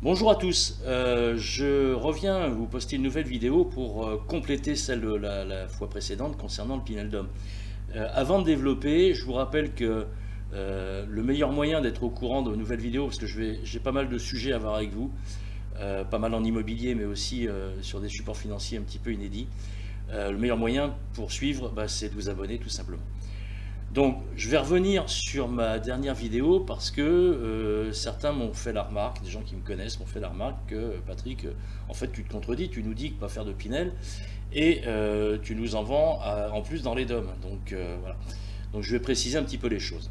Bonjour à tous, je reviens vous poster une nouvelle vidéo pour compléter celle de la fois précédente concernant le Pinel Dom. Avant de développer, je vous rappelle que le meilleur moyen d'être au courant de nouvelles vidéos, parce que j'ai pas mal de sujets à voir avec vous, pas mal en immobilier mais aussi sur des supports financiers un petit peu inédits, le meilleur moyen pour suivre, c'est de vous abonner tout simplement. Donc, je vais revenir sur ma dernière vidéo parce que certains m'ont fait la remarque, des gens qui me connaissent m'ont fait la remarque que Patrick, en fait, tu te contredis, tu nous dis que pas faire de Pinel et tu nous en vends en plus dans les DOM. Donc, voilà. Donc, je vais préciser un petit peu les choses.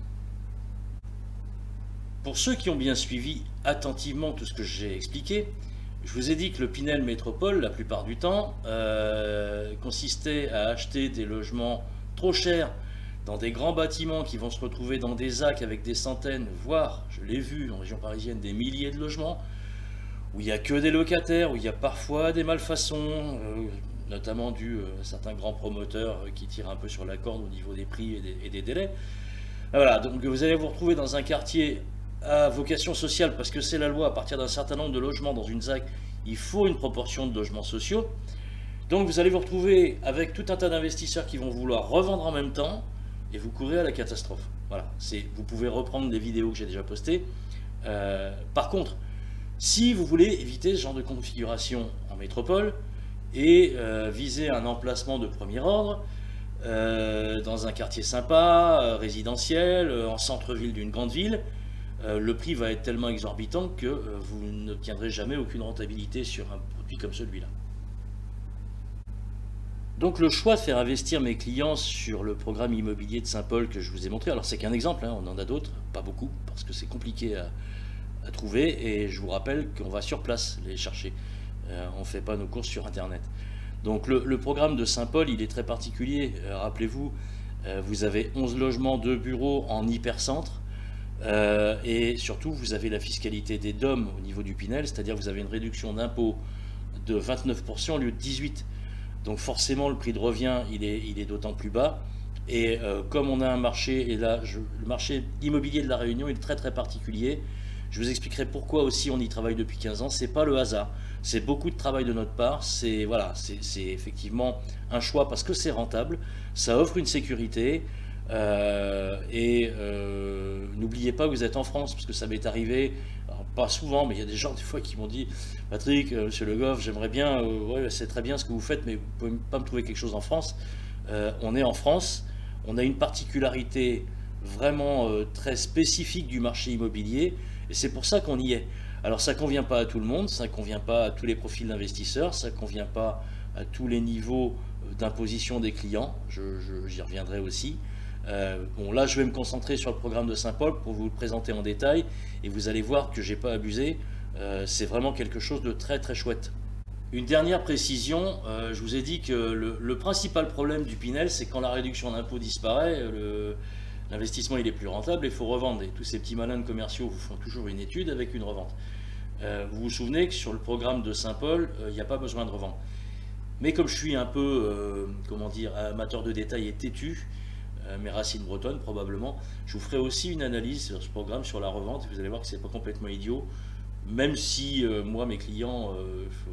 Pour ceux qui ont bien suivi attentivement tout ce que j'ai expliqué, je vous ai dit que le Pinel Métropole, la plupart du temps, consistait à acheter des logements trop chers dans des grands bâtiments qui vont se retrouver dans des ZAC avec des centaines, voire, je l'ai vu en région parisienne, des milliers de logements, où il n'y a que des locataires, où il y a parfois des malfaçons, notamment dû à certains grands promoteurs qui tirent un peu sur la corde au niveau des prix et des délais. Voilà, donc vous allez vous retrouver dans un quartier à vocation sociale, parce que c'est la loi, à partir d'un certain nombre de logements dans une ZAC, il faut une proportion de logements sociaux. Donc vous allez vous retrouver avec tout un tas d'investisseurs qui vont vouloir revendre en même temps, et vous courez à la catastrophe. Voilà, vous pouvez reprendre des vidéos que j'ai déjà postées. Par contre, si vous voulez éviter ce genre de configuration en métropole et viser un emplacement de premier ordre, dans un quartier sympa, résidentiel, en centre-ville d'une grande ville, le prix va être tellement exorbitant que vous n'obtiendrez jamais aucune rentabilité sur un produit comme celui-là. Donc le choix de faire investir mes clients sur le programme immobilier de Saint-Paul que je vous ai montré, alors c'est qu'un exemple, hein, on en a d'autres, pas beaucoup, parce que c'est compliqué à trouver, et je vous rappelle qu'on va sur place les chercher, on ne fait pas nos courses sur internet. Donc le programme de Saint-Paul, il est très particulier, rappelez-vous, vous avez 11 logements, 2 bureaux en hypercentre, et surtout vous avez la fiscalité des DOM au niveau du Pinel, c'est-à-dire vous avez une réduction d'impôt de 29% au lieu de 18%. Donc forcément le prix de revient il est d'autant plus bas, et comme on a un marché, et là le marché immobilier de la Réunion est très très particulier, je vous expliquerai pourquoi aussi on y travaille depuis 15 ans, c'est pas le hasard, c'est beaucoup de travail de notre part, c'est voilà, c'est effectivement un choix parce que c'est rentable, ça offre une sécurité, n'oubliez pas que vous êtes en France, parce que ça m'est arrivé, alors, pas souvent, mais il y a des gens des fois qui m'ont dit Patrick, monsieur Le Goff, j'aimerais bien, ouais, c'est très bien ce que vous faites, mais vous pouvez pas me trouver quelque chose en France. On est en France, on a une particularité vraiment très spécifique du marché immobilier, et c'est pour ça qu'on y est. Alors ça ne convient pas à tout le monde, ça ne convient pas à tous les profils d'investisseurs, ça ne convient pas à tous les niveaux d'imposition des clients, j'y reviendrai aussi. Bon, là je vais me concentrer sur le programme de Saint-Paul pour vous le présenter en détail, et vous allez voir que j'ai pas abusé, c'est vraiment quelque chose de très très chouette. Une dernière précision, je vous ai dit que le principal problème du Pinel, c'est quand la réduction d'impôt disparaît, l'investissement il est plus rentable et il faut revendre, et tous ces petits malins de commerciaux vous font toujours une étude avec une revente. Vous vous souvenez que sur le programme de Saint-Paul, il n'y a pas besoin de revendre. Mais comme je suis un peu, comment dire, amateur de détails et têtu, mes racines bretonnes probablement, je vous ferai aussi une analyse sur ce programme sur la revente, et vous allez voir que c'est pas complètement idiot, même si moi mes clients,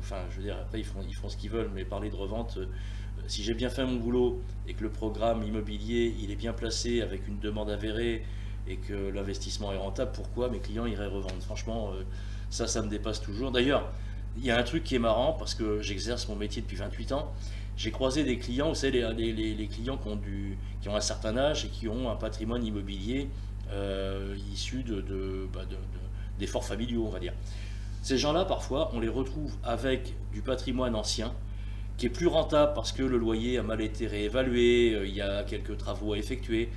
enfin je veux dire, après ils font ce qu'ils veulent, mais parler de revente, si j'ai bien fait mon boulot et que le programme immobilier il est bien placé avec une demande avérée et que l'investissement est rentable, pourquoi mes clients iraient revendre? Franchement, ça me dépasse toujours. D'ailleurs, il y a un truc qui est marrant, parce que j'exerce mon métier depuis 28 ans, j'ai croisé des clients, vous savez, les clients qui ont un certain âge et qui ont un patrimoine immobilier issu d'efforts familiaux, on va dire. Ces gens-là, parfois, on les retrouve avec du patrimoine ancien, qui est plus rentable parce que le loyer a mal été réévalué, il y a quelques travaux à effectuer.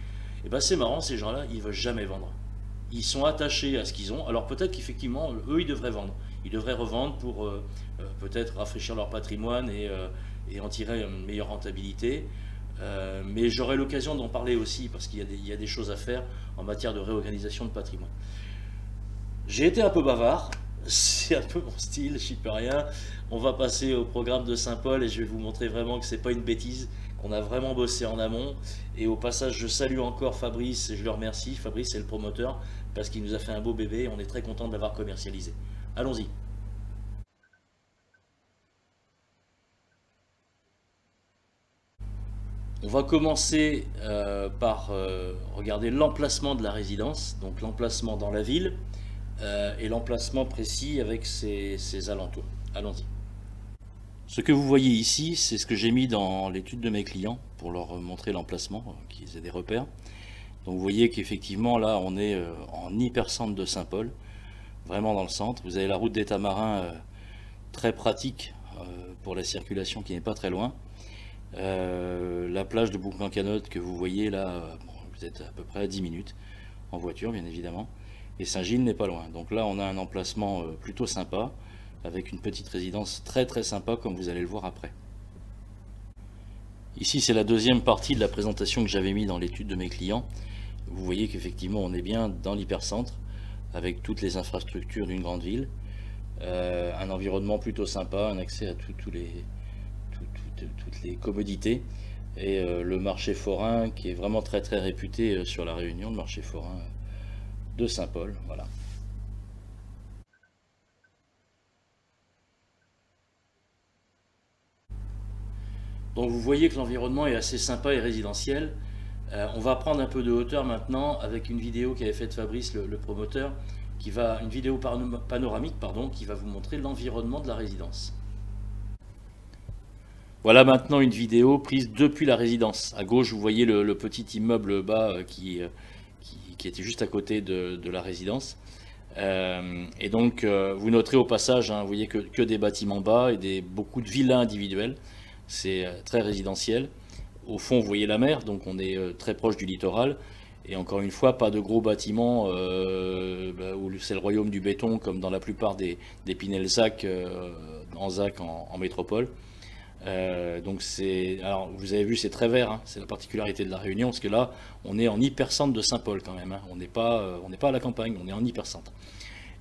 Et bien c'est marrant, ces gens-là, ils ne veulent jamais vendre. Ils sont attachés à ce qu'ils ont. Alors peut-être qu'effectivement, eux, ils devraient vendre. Ils devraient revendre pour peut-être rafraîchir leur patrimoine et en tirer une meilleure rentabilité. Mais j'aurai l'occasion d'en parler aussi, parce qu'il y a des choses à faire en matière de réorganisation de patrimoine. J'ai été un peu bavard, c'est un peu mon style, je n'y peux rien. On va passer au programme de Saint-Paul et je vais vous montrer vraiment que c'est pas une bêtise, qu'on a vraiment bossé en amont. Et au passage, je salue encore Fabrice et je le remercie. Fabrice est le promoteur parce qu'il nous a fait un beau bébé et on est très content de l'avoir commercialisé. Allons-y. On va commencer par regarder l'emplacement de la résidence, donc l'emplacement dans la ville et l'emplacement précis avec ses alentours. Allons-y. Ce que vous voyez ici, c'est ce que j'ai mis dans l'étude de mes clients pour leur montrer l'emplacement, qu'ils aient des repères. Donc vous voyez qu'effectivement là on est en hypercentre de Saint-Paul, vraiment dans le centre. Vous avez la route des Tamarins très pratique pour la circulation qui n'est pas très loin. La plage de Boucan-Canotte que vous voyez là, bon, vous êtes à peu près à 10 minutes en voiture bien évidemment, et Saint-Gilles n'est pas loin. Donc là on a un emplacement plutôt sympa, avec une petite résidence très très sympa comme vous allez le voir après. Ici c'est la deuxième partie de la présentation que j'avais mis dans l'étude de mes clients. Vous voyez qu'effectivement on est bien dans l'hypercentre, avec toutes les infrastructures d'une grande ville, un environnement plutôt sympa, un accès à toutes les commodités, et le marché forain qui est vraiment très très réputé sur la Réunion, le marché forain de Saint-Paul. Voilà. Donc vous voyez que l'environnement est assez sympa et résidentiel. On va prendre un peu de hauteur maintenant avec une vidéo qu'avait faite Fabrice, le promoteur, une vidéo panoramique qui va vous montrer l'environnement de la résidence. Voilà maintenant une vidéo prise depuis la résidence. À gauche, vous voyez le petit immeuble bas qui était juste à côté de la résidence. Et donc, vous noterez au passage, vous voyez que des bâtiments bas et beaucoup de villas individuelles. C'est très résidentiel. Au fond, vous voyez la mer, donc on est très proche du littoral. Et encore une fois, pas de gros bâtiments où c'est le royaume du béton, comme dans la plupart des Pinel-Zac, en ZAC en métropole. Alors vous avez vu, c'est très vert, c'est la particularité de la Réunion, parce que là, on est en hypercentre de Saint-Paul quand même. On n'est pas à la campagne, on est en hypercentre.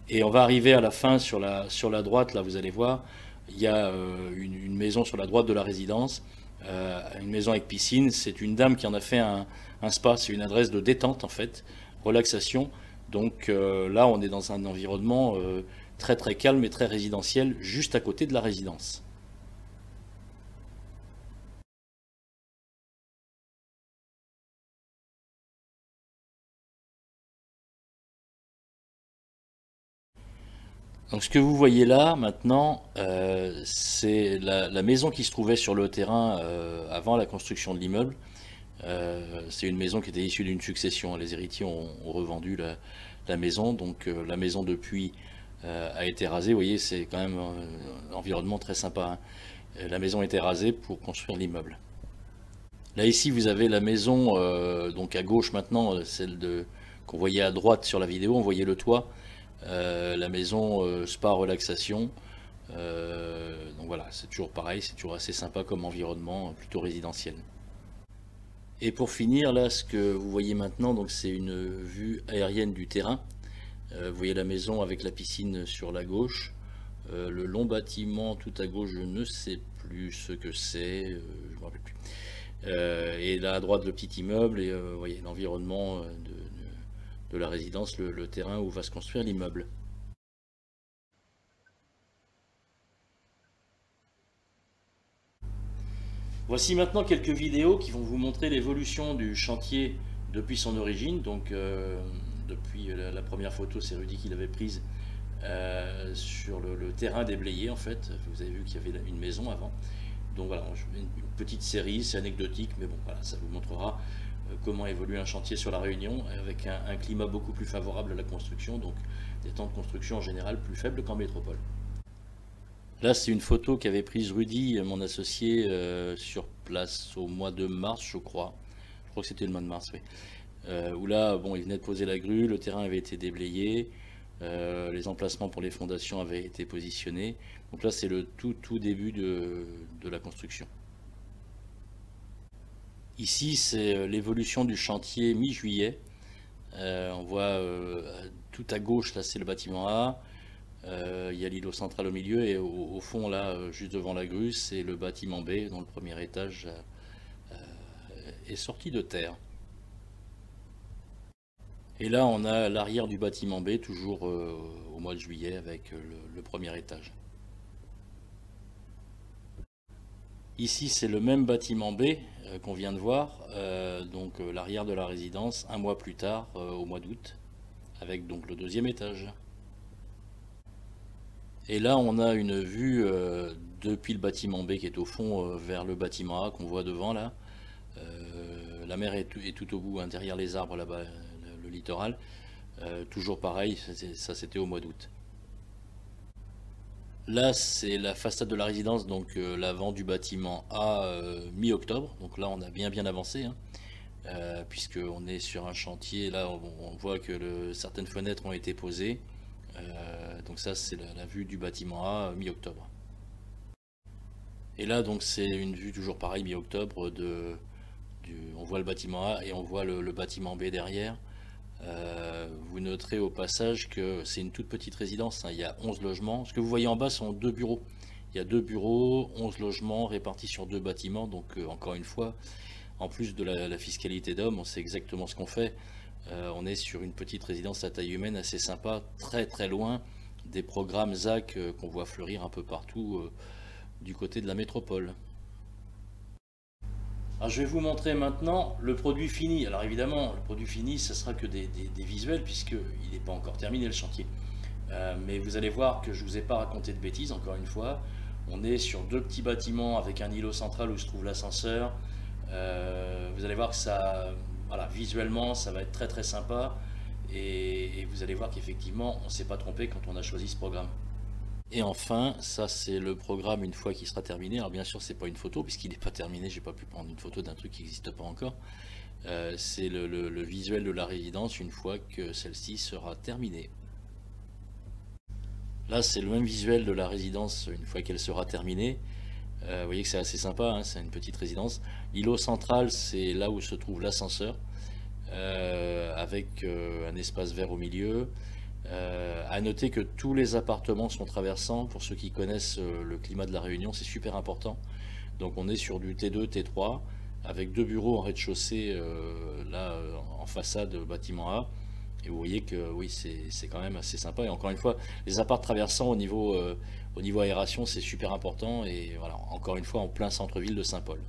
Et on va arriver à la fin sur la droite, là vous allez voir, il y a une maison sur la droite de la résidence, une maison avec piscine. C'est une dame qui en a fait un spa, c'est une adresse de détente en fait, relaxation. Donc là, on est dans un environnement très très calme et très résidentiel, juste à côté de la résidence. Donc ce que vous voyez là maintenant, c'est la maison qui se trouvait sur le terrain avant la construction de l'immeuble. C'est une maison qui était issue d'une succession. Les héritiers ont revendu la maison, donc la maison depuis a été rasée. Vous voyez, c'est quand même un environnement très sympa. La maison a été rasée pour construire l'immeuble. Là ici vous avez la maison, donc à gauche maintenant, celle qu'on voyait à droite sur la vidéo, on voyait le toit. La maison spa relaxation, donc voilà, c'est toujours pareil, c'est toujours assez sympa comme environnement, plutôt résidentiel. Et pour finir, là, ce que vous voyez maintenant, donc c'est une vue aérienne du terrain. Vous voyez la maison avec la piscine sur la gauche, le long bâtiment tout à gauche, je ne sais plus ce que c'est, je ne me rappelle plus. Et là à droite le petit immeuble, et vous voyez l'environnement de la résidence, le terrain où va se construire l'immeuble. Voici maintenant quelques vidéos qui vont vous montrer l'évolution du chantier depuis son origine. Donc depuis la première photo, c'est Rudy qui l'avait prise sur le terrain déblayé en fait. Vous avez vu qu'il y avait une maison avant. Donc voilà, je mets une petite série, c'est anecdotique, mais bon voilà, ça vous montrera comment évolue un chantier sur la Réunion avec un climat beaucoup plus favorable à la construction, donc des temps de construction en général plus faibles qu'en métropole. Là, c'est une photo qu'avait prise Rudy, mon associé, sur place au mois de mars, je crois. Je crois que c'était le mois de mars, oui. Où là, bon, il venait de poser la grue, le terrain avait été déblayé, les emplacements pour les fondations avaient été positionnés. Donc là, c'est le tout début de la construction. Ici, c'est l'évolution du chantier mi-juillet. On voit tout à gauche, là, c'est le bâtiment A. Il y a l'îlot central au milieu, et au fond, là, juste devant la grue, c'est le bâtiment B, dont le premier étage est sorti de terre. Et là, on a l'arrière du bâtiment B, toujours au mois de juillet, avec le premier étage. Ici, c'est le même bâtiment B qu'on vient de voir, donc l'arrière de la résidence, un mois plus tard, au mois d'août, avec donc le deuxième étage. Et là, on a une vue depuis le bâtiment B qui est au fond vers le bâtiment A qu'on voit devant là. La mer est tout au bout, hein, derrière les arbres là-bas, le littoral. Toujours pareil, ça c'était au mois d'août. Là, c'est la façade de la résidence, donc l'avant du bâtiment A mi-octobre. Donc là, on a bien avancé, hein, puisqu'on est sur un chantier. Là, on voit que certaines fenêtres ont été posées. Donc ça, c'est la vue du bâtiment A mi-octobre. Et là, donc, c'est une vue toujours pareil mi-octobre on voit le bâtiment A et on voit le bâtiment B derrière. Vous noterez au passage que c'est une toute petite résidence, hein, il y a 11 logements. Ce que vous voyez en bas sont 2 bureaux. Il y a 2 bureaux, 11 logements répartis sur 2 bâtiments. Donc encore une fois, en plus de la fiscalité d'homme, on sait exactement ce qu'on fait. On est sur une petite résidence à taille humaine assez sympa, très loin des programmes ZAC qu'on voit fleurir un peu partout du côté de la métropole. Alors, je vais vous montrer maintenant le produit fini. Alors évidemment, le produit fini, ce sera que des visuels puisqu'il n'est pas encore terminé le chantier. Mais vous allez voir que je ne vous ai pas raconté de bêtises, encore une fois. On est sur 2 petits bâtiments avec un îlot central où se trouve l'ascenseur. Vous allez voir que ça, voilà, visuellement, ça va être très sympa. Et vous allez voir qu'effectivement, on ne s'est pas trompé quand on a choisi ce programme. Et enfin, ça c'est le programme une fois qu'il sera terminé. Alors bien sûr, c'est pas une photo puisqu'il n'est pas terminé. J'ai pas pu prendre une photo d'un truc qui n'existe pas encore. C'est le visuel de la résidence une fois que celle-ci sera terminée. Là, c'est le même visuel de la résidence une fois qu'elle sera terminée. Vous voyez que c'est assez sympa, hein, c'est une petite résidence. L'îlot central, c'est là où se trouve l'ascenseur, avec un espace vert au milieu. À noter que tous les appartements sont traversants. Pour ceux qui connaissent le climat de la Réunion, c'est super important. Donc on est sur du T2, T3, avec 2 bureaux en rez-de-chaussée, là en façade bâtiment A. Et vous voyez que oui, c'est quand même assez sympa. Et encore une fois, les apparts traversants au niveau aération, c'est super important. Et voilà, encore une fois, en plein centre-ville de Saint-Paul.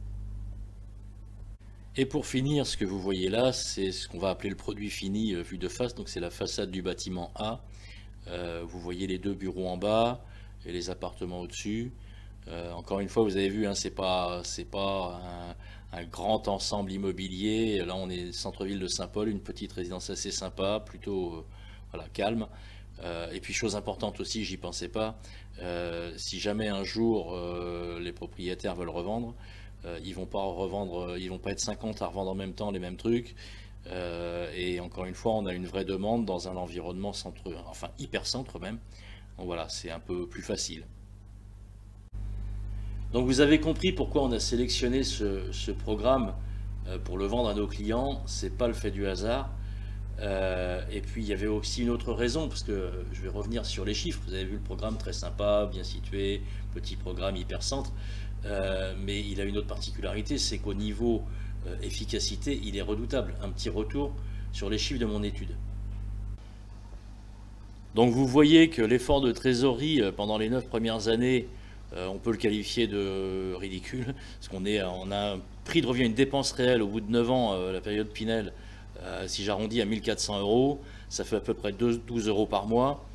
Et pour finir, ce que vous voyez là, c'est ce qu'on va appeler le produit fini vu de face. Donc c'est la façade du bâtiment A. Vous voyez les 2 bureaux en bas et les appartements au-dessus. Encore une fois, vous avez vu, hein, c'est pas un grand ensemble immobilier. Là, on est centre-ville de Saint-Paul, une petite résidence assez sympa, plutôt voilà, calme. Et puis chose importante aussi, j'y pensais pas, si jamais un jour les propriétaires veulent revendre, ils vont pas être 50 à revendre en même temps les mêmes trucs. Et encore une fois, on a une vraie demande dans un environnement enfin hyper centre même. Donc voilà, c'est un peu plus facile. Donc vous avez compris pourquoi on a sélectionné ce programme pour le vendre à nos clients. C'est pas le fait du hasard. Et puis il y avait aussi une autre raison, parce que je vais revenir sur les chiffres. Vous avez vu le programme très sympa, bien situé, petit programme hyper centre. Mais il a une autre particularité, c'est qu'au niveau efficacité, il est redoutable. Un petit retour sur les chiffres de mon étude. Donc vous voyez que l'effort de trésorerie pendant les 9 premières années, on peut le qualifier de ridicule, parce on a un prix de revient, une dépense réelle au bout de 9 ans, la période Pinel, si j'arrondis à 1400 €, ça fait à peu près 12 € par mois.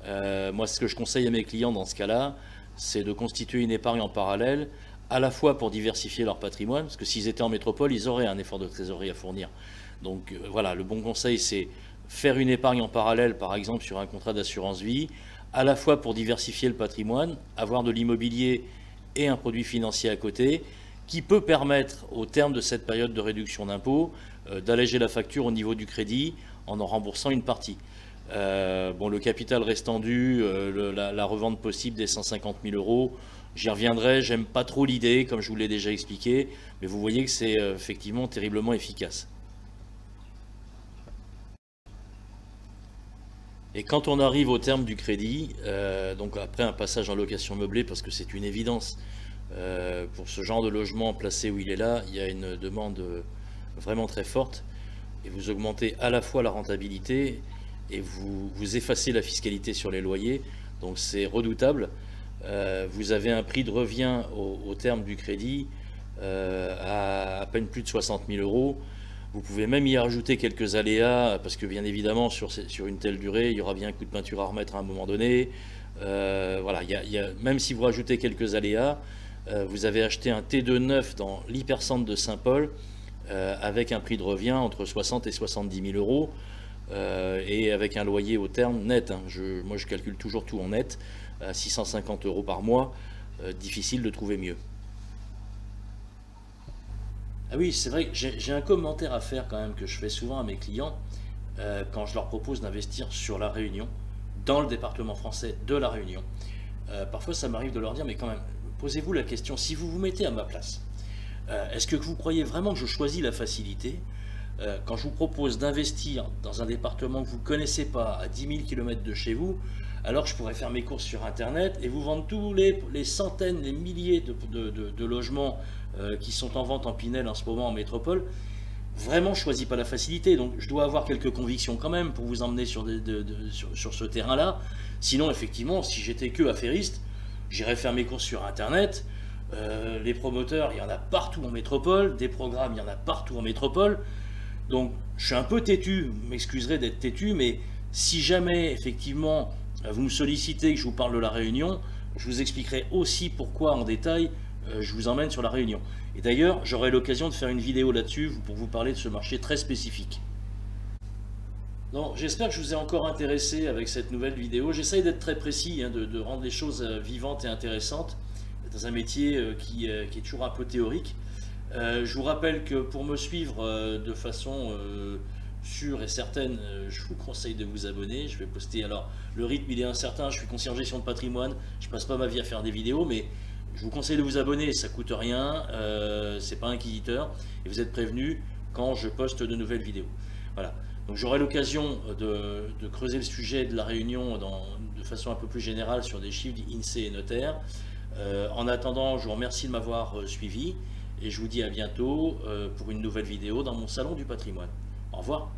Moi, ce que je conseille à mes clients dans ce cas-là, c'est de constituer une épargne en parallèle, à la fois pour diversifier leur patrimoine, parce que s'ils étaient en métropole, ils auraient un effort de trésorerie à fournir. Donc voilà, le bon conseil, c'est faire une épargne en parallèle, par exemple sur un contrat d'assurance vie, à la fois pour diversifier le patrimoine, avoir de l'immobilier et un produit financier à côté, qui peut permettre, au terme de cette période de réduction d'impôt, d'alléger la facture au niveau du crédit en remboursant une partie. Bon, le capital restant dû, la revente possible des 150 000 €, j'y reviendrai, j'aime pas trop l'idée, comme je vous l'ai déjà expliqué, mais vous voyez que c'est effectivement terriblement efficace. Et quand on arrive au terme du crédit, donc après un passage en location meublée, parce que c'est une évidence, pour ce genre de logement placé où il est là, il y a une demande vraiment très forte, et vous augmentez à la fois la rentabilité, et vous effacez la fiscalité sur les loyers, donc c'est redoutable. vous avez un prix de revient au terme du crédit à peine plus de 60 000 euros. Vous pouvez même y rajouter quelques aléas, parce que bien évidemment, sur une telle durée, il y aura bien un coup de peinture à remettre à un moment donné. Voilà, même si vous rajoutez quelques aléas, vous avez acheté un T2 neuf dans l'hypercentre de Saint-Paul, avec un prix de revient entre 60 et 70 000 euros, et avec un loyer au terme net. Hein. Moi, je calcule toujours tout en net, à 650 euros par mois. Difficile de trouver mieux. Ah oui, c'est vrai que j'ai un commentaire à faire quand même que je fais souvent à mes clients quand je leur propose d'investir sur La Réunion, dans le département français de La Réunion. Parfois, ça m'arrive de leur dire, mais quand même, posez-vous la question, si vous vous mettez à ma place, est-ce que vous croyez vraiment que je choisis la facilité quand je vous propose d'investir dans un département que vous ne connaissez pas, à 10 000 km de chez vous, alors que je pourrais faire mes courses sur Internet et vous vendre tous les centaines, les milliers de logements qui sont en vente en Pinel en ce moment en métropole? Vraiment, je ne choisis pas la facilité, donc je dois avoir quelques convictions quand même pour vous emmener sur ce terrain-là. Sinon, effectivement, si j'étais que affairiste, j'irais faire mes courses sur Internet. Les promoteurs, il y en a partout en métropole, des programmes, il y en a partout en métropole. Donc, je suis un peu têtu, vous m'excuserez d'être têtu, mais si jamais, effectivement, vous me sollicitez que je vous parle de La Réunion, je vous expliquerai aussi pourquoi, en détail, je vous emmène sur La Réunion. Et d'ailleurs, j'aurai l'occasion de faire une vidéo là-dessus pour vous parler de ce marché très spécifique. Donc, j'espère que je vous ai encore intéressé avec cette nouvelle vidéo. J'essaye d'être très précis, hein, de rendre les choses vivantes et intéressantes dans un métier qui est toujours un peu théorique. Je vous rappelle que pour me suivre de façon sûre et certaine, je vous conseille de vous abonner. Je vais poster, alors le rythme il est incertain, je suis conseiller en gestion de patrimoine, je passe pas ma vie à faire des vidéos, mais je vous conseille de vous abonner, ça coûte rien, c'est pas inquisiteur, et vous êtes prévenus quand je poste de nouvelles vidéos. Voilà, donc j'aurai l'occasion de creuser le sujet de La Réunion de façon un peu plus générale sur des chiffres d'INSEE et notaires. En attendant, je vous remercie de m'avoir suivi, et je vous dis à bientôt pour une nouvelle vidéo dans mon salon du patrimoine. Au revoir.